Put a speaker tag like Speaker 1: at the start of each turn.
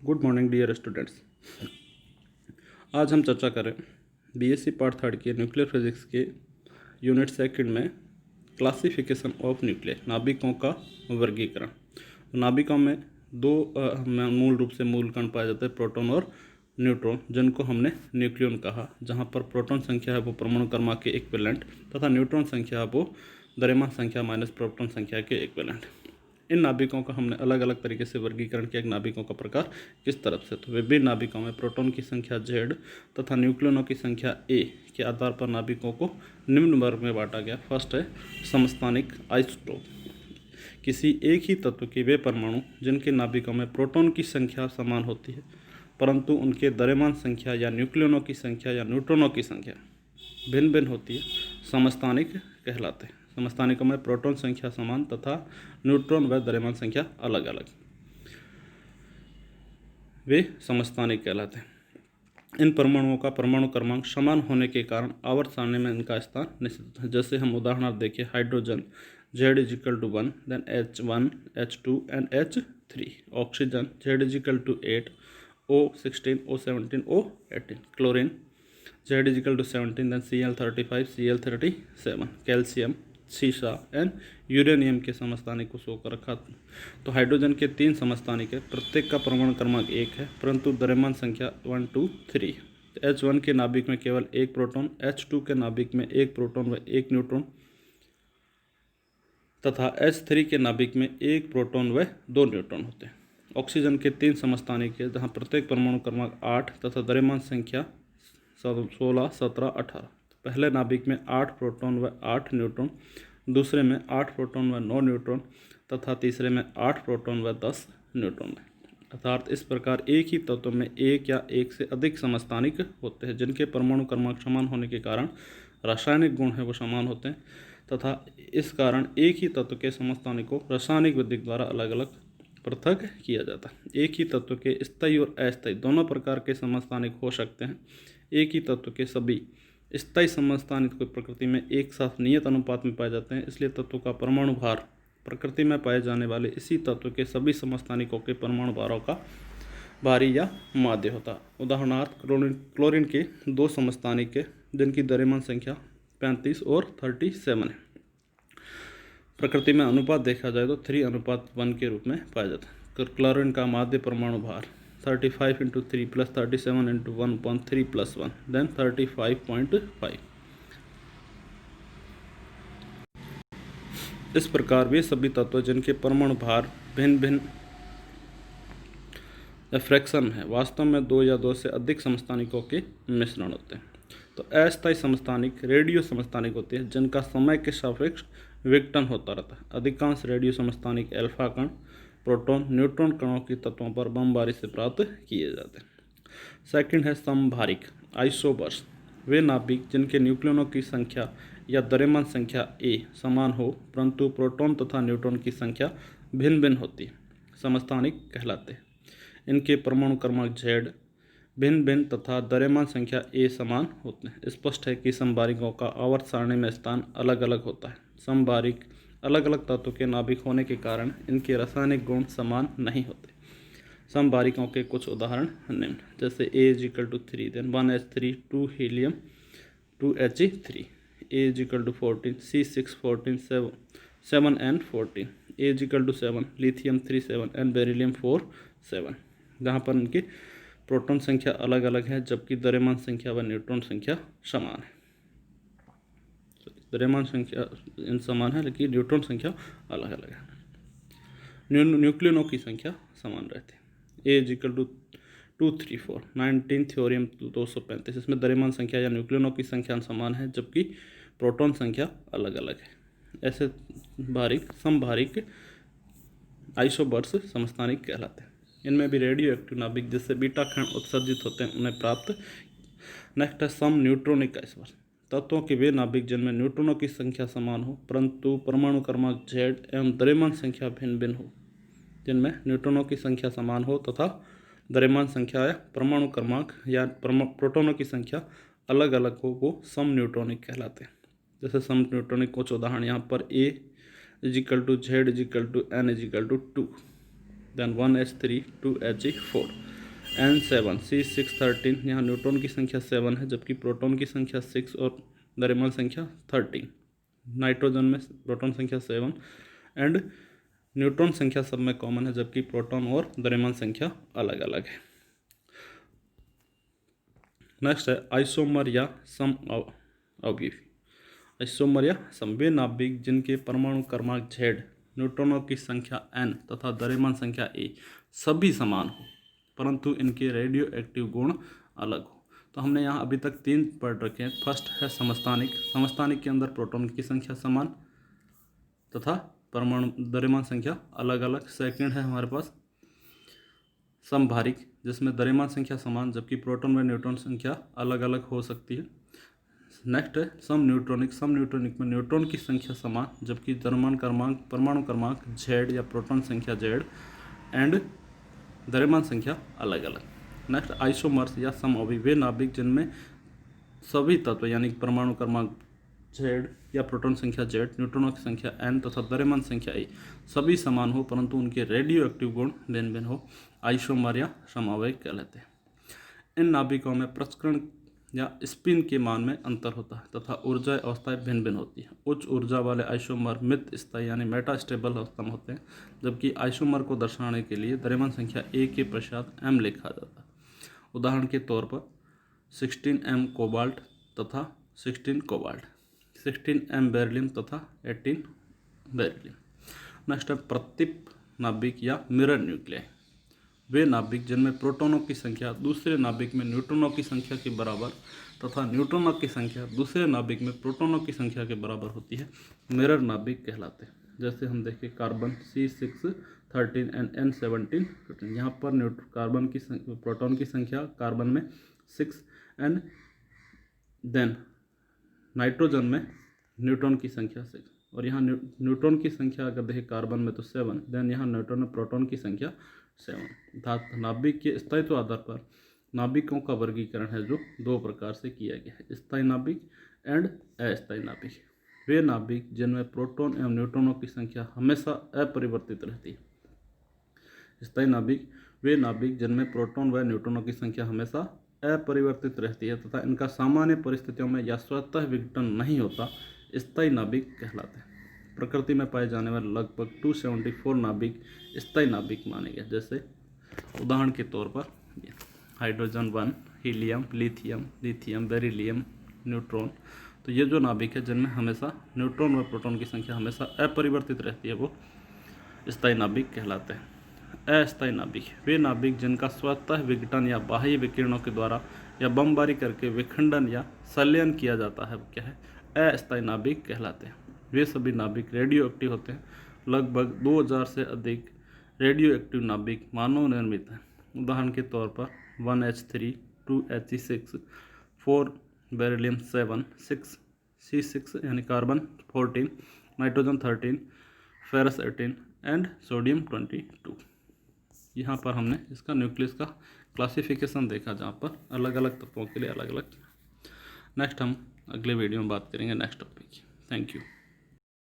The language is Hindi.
Speaker 1: Good morning dear students. आज हम चर्चा करें बीएससी पार्ट थर्ड के न्यूक्लियर फिजिक्स के यूनिट सेकंड में क्लासिफिकेशन ऑफ न्यूक्लियर, नाभिकों का वर्गीकरण। नाभिकों में दो मूल रूप से मूल कण पाए जाते हैं, प्रोटॉन और न्यूट्रॉन, जिनको हमने न्यूक्लियन कहा। जहाँ पर प्रोटॉन संख्या है वो परमाणु क्रमांक के इक्विवेलेंट तथा न्यूट्रॉन संख्या है वो द्रव्यमान संख्या माइनस प्रोटॉन संख्या के इक्विवेलेंट। इन नाभिकों का हमने अलग अलग तरीके से वर्गीकरण किया। नाभिकों का प्रकार किस तरफ से, तो विभिन्न नाभिकों में प्रोटॉन की संख्या Z तथा न्यूक्लियनों की संख्या A के आधार पर नाभिकों को निम्न वर्ग में बांटा गया। फर्स्ट है समस्थानिक आइसोटोप। किसी एक ही तत्व के वे परमाणु जिनके नाभिकों में प्रोटॉन की संख्या समान होती है परंतु उनके द्रव्यमान संख्या या न्यूक्लियनों की संख्या या न्यूट्रॉनों की संख्या भिन्न भिन्न होती है, समस्थानिक कहलाते हैं। समस्थानिकों में प्रोटॉन संख्या समान तथा न्यूट्रॉन व द्रव्यमान संख्या अलग अलग, वे समस्थानिक कहलाते हैं। इन परमाणुओं का परमाणु क्रमांक समान होने के कारण आवर्त सारणी में इनका स्थान निश्चित है। जैसे हम उदाहरण देखिए, hydrogen Z=1, then H1, H2 and H3। Oxygen Z=8, O16, O17, O18। Chlorine Z=17, then Cl35, Cl37। Calcium, सीसा एंड यूरेनियम के समस्थानिक को शो कर रखा। तो हाइड्रोजन के 3 समस्थानिक है, प्रत्येक का परमाणु क्रमांक 1 है परंतु द्रव्यमान संख्या 1, 2, 3। H1 के नाभिक में केवल एक प्रोटॉन, H2 के नाभिक में एक प्रोटॉन व एक न्यूट्रॉन तथा H3 के नाभिक में एक प्रोटॉन व 2 न्यूट्रॉन होते हैं। ऑक्सीजन के 3 समस्थानिक है, जहाँ प्रत्येक परमाणु क्रमांक 8 तथा द्रव्यमान संख्या 16, 17, 18। पहले नाभिक में 8 प्रोटॉन व 8 न्यूट्रॉन, दूसरे में 8 प्रोटॉन व 9 न्यूट्रॉन तथा तीसरे में 8 प्रोटॉन व 10 न्यूट्रॉन। अर्थात इस प्रकार एक ही तत्व में एक या एक से अधिक समस्थानिक होते हैं जिनके परमाणु क्रमांक समान होने के कारण रासायनिक गुण है वो समान होते हैं तथा इस कारण एक ही तत्व के समस्थानिकों को रासायनिक विधि द्वारा अलग अलग पृथक किया जाता है। एक ही तत्व के स्थायी और अस्थायी दोनों प्रकार के समस्थानिक हो सकते हैं। एक ही तत्व के सभी स्थायी समस्थानिक प्रकृति में एक साथ नियत अनुपात में पाए जाते हैं, इसलिए तत्व का परमाणु भार प्रकृति में पाए जाने वाले इसी तत्व के सभी समस्थानिकों के परमाणु भारों का भारी या माध्य होता है। उदाहरणार्थ क्लोरीन के 2 समस्थानिक है जिनकी द्रव्यमान संख्या 35 और 37 है। प्रकृति में अनुपात देखा जाए तो 3:1 के रूप में पाया जाता है। क्लोरीन का माध्य परमाणु भार 35 × 3 + 37 × 1/3 + 1, देन 35.5। इस प्रकार वे सभी तत्व जिनके परमाणु भार भिन्न भिन्न फ्रैक्शन है वास्तव में 2 या 2 से अधिक समस्थानिकों के मिश्रण होते हैं। तो अस्थायी समस्थानिक रेडियो समस्थानिक होते हैं जिनका समय के सापेक्ष विघटन होता रहता है। अधिकांश रेडियो समस्थानिक अल्फा कण, प्रोटॉन, न्यूट्रॉन कणों की तत्वों पर बमबारी से प्राप्त किए जाते हैं। सेकंड है समभारिक आइसोबर्स। वे नाभिक जिनके न्यूक्लियनों की संख्या या द्रव्यमान संख्या A समान हो परंतु प्रोटॉन तथा न्यूट्रॉन की संख्या भिन्न भिन्न होती है, समस्थानिक कहलाते हैं। इनके परमाणु क्रमांक Z भिन्न भिन्न तथा द्रव्यमान संख्या A समान होते हैं। स्पष्ट है कि समभारिकों का आवर्त सारणी में स्थान अलग अलग होता है। समभारिक अलग अलग तत्व के नाभिक होने के कारण इनके रासायनिक गुण समान नहीं होते। समभारिकों के कुछ उदाहरण निम्न, जैसे A=3, then 1H3, 2 helium, 2 He3, A=14, C614, 7N14, A=7, lithium 37 and beryllium 47, जहाँ पर इनकी प्रोटॉन संख्या अलग अलग है जबकि द्रव्यमान संख्या व न्यूट्रॉन संख्या समान है। द्रव्यमान संख्या इन समान है लेकिन न्यूट्रॉन संख्या अलग अलग है। न्यूक्लियनों की संख्या समान रहती है। A=234, 19 thorium 235। इसमें द्रव्यमान संख्या या न्यूक्लियनों की संख्या समान है जबकि प्रोटॉन संख्या अलग अलग है। ऐसे समभारिक आइसोबर्स समस्थानिक कहलाते हैं। इनमें भी रेडियो एक्टिव नाभिक जिससे बीटा कण उत्सर्जित होते हैं उन्हें प्राप्त। नेक्स्ट है सम न्यूट्रॉनिक आइसोबर्स। तत्वों के वे नाभिक जिनमें न्यूट्रॉनों की संख्या समान हो परंतु परमाणु क्रमांक Z एवं द्रव्यमान संख्या भिन्न भिन्न हो, जिनमें न्यूट्रॉनों की संख्या समान हो तथा द्रव्यमान संख्या या परमाणु क्रमांक या प्रोटॉनों की संख्या अलग अलग हो, वो सम न्यूट्रॉनिक कहलाते हैं। जैसे सम न्यूट्रॉनिक कुछ उदाहरण यहाँ पर A=Z=N=2, then 1H3, 2He4। N7 C613, यहाँ न्यूट्रॉन की संख्या 7 है जबकि प्रोटॉन की संख्या 6 और द्रव्यमान संख्या 13। नाइट्रोजन में प्रोटॉन संख्या 7 एंड न्यूट्रॉन संख्या सब में कॉमन है जबकि प्रोटॉन और द्रव्यमान संख्या अलग अलग है। नेक्स्ट है आइसोमर या सम अवयवी। आइसोमर या सम वे नाभिक जिनके परमाणु क्रमांक Z, न्यूट्रॉनों की संख्या N तथा द्रव्यमान संख्या A सभी समान हो परंतु इनके रेडियो एक्टिव गुण अलग हो। तो हमने यहाँ अभी तक 3 पढ़ रखे हैं। फर्स्ट है समस्थानिक। समस्थानिक के अंदर प्रोटॉन की संख्या समान तथा परमाणु द्रव्यमान संख्या अलग अलग। सेकंड है हमारे पास समभारिक जिसमें द्रव्यमान संख्या समान जबकि प्रोटॉन व न्यूट्रॉन संख्या अलग अलग हो सकती है। नेक्स्ट है सम न्यूट्रॉनिक। सम न्यूट्रॉनिक में न्यूट्रॉन की संख्या समान जबकि द्रव्यमान क्रमांक परमाणु क्रमांक Z या प्रोटॉन संख्या Z एंड द्रव्यमान संख्या अलग अलग। नेक्स्ट आइसोमर्स या समअवयवी वे नाभिक जिनमें सभी तत्व यानी परमाणु क्रमांक Z या प्रोटॉन संख्या Z, न्यूट्रॉनों की संख्या N तथा द्रव्यमान संख्या A सभी समान हो परंतु उनके रेडियो एक्टिव गुण भिन्न भिन्न हो, आइसोमर या समअवयवी कहलाते हैं। इन नाभिकों में प्रसरण या स्पिन के मान में अंतर होता है तथा ऊर्जा अवस्थाएं भिन्न भिन्न होती हैं। उच्च ऊर्जा वाले आइसोमर मित स्थायी यानी मेटास्टेबल अवस्था में होते हैं जबकि आइसोमर को दर्शाने के लिए द्रव्यमान संख्या A के पश्चात M लिखा जाता है। उदाहरण के तौर पर 16M कोबाल्ट तथा 16 कोबाल्ट, 16M बेरिलियम तथा 18 बेरिलियम। नेक्स्ट है प्रतीप नाभिक या मिरर न्यूक्लियाई। वे नाभिक जिनमें प्रोटॉनों की संख्या दूसरे नाभिक में न्यूट्रॉनों की संख्या के बराबर तथा न्यूट्रॉनों की संख्या दूसरे नाभिक में प्रोटॉनों की संख्या के बराबर होती है, मिरर नाभिक कहलाते हैं। जैसे हम देखें कार्बन C613 एंड N17, यहाँ पर कार्बन की प्रोटॉन की संख्या कार्बन में 6 एंड देन नाइट्रोजन में न्यूट्रॉन की संख्या 6 और यहाँ न्यूट्रॉन की संख्या अगर देखें कार्बन में तो 7, देन यहाँ न्यूट्रॉन में प्रोटॉन की संख्या 7। अर्थात नाभिक के स्थायित्व आधार पर नाभिकों का वर्गीकरण है जो 2 प्रकार से किया गया है, स्थायी नाभिक एंड अस्थायी नाभिक। वे नाभिक जिनमें प्रोटॉन एवं न्यूट्रॉनों की संख्या हमेशा अपरिवर्तित रहती है। स्थायी नाभिक वे नाभिक जिनमें प्रोटॉन व न्यूट्रॉनों की संख्या हमेशा अपरिवर्तित रहती है तथा इनका सामान्य परिस्थितियों में या स्वतः विघटन नहीं होता, स्थायी नाभिक कहलाते हैं। प्रकृति में पाए जाने वाले लगभग 274 नाभिक स्थायी नाभिक माने गए। जैसे उदाहरण के तौर पर hydrogen 1, helium, lithium, beryllium, neutron. तो ये जो नाभिक है जिनमें हमेशा न्यूट्रॉन व प्रोटॉन की संख्या हमेशा अपरिवर्तित रहती है वो स्थायी नाभिक कहलाते हैं। अस्थायी नाभिक वे नाभिक जिनका स्वतः विघटन या बाह्य विकिरणों के द्वारा या बमबारी करके विखंडन या संलयन किया जाता है, क्या है, अस्थायी नाभिक कहलाते हैं। वे सभी नाभिक रेडियो एक्टिव होते हैं। लगभग 2000 से अधिक रेडियो एक्टिव नाभिक मानव निर्मित हैं। उदाहरण के तौर पर 1H3, 2He6, 4 बेरिलियम 7, 6 C6 यानी carbon 14, nitrogen 13, ferrous 18 and sodium 22। यहाँ पर हमने इसका न्यूक्लियस का क्लासिफिकेशन देखा जहाँ पर अलग अलग तत्वों के लिए अलग अलग। नेक्स्ट हम अगले वीडियो में बात करेंगे नेक्स्ट टॉपिक की। Thank you.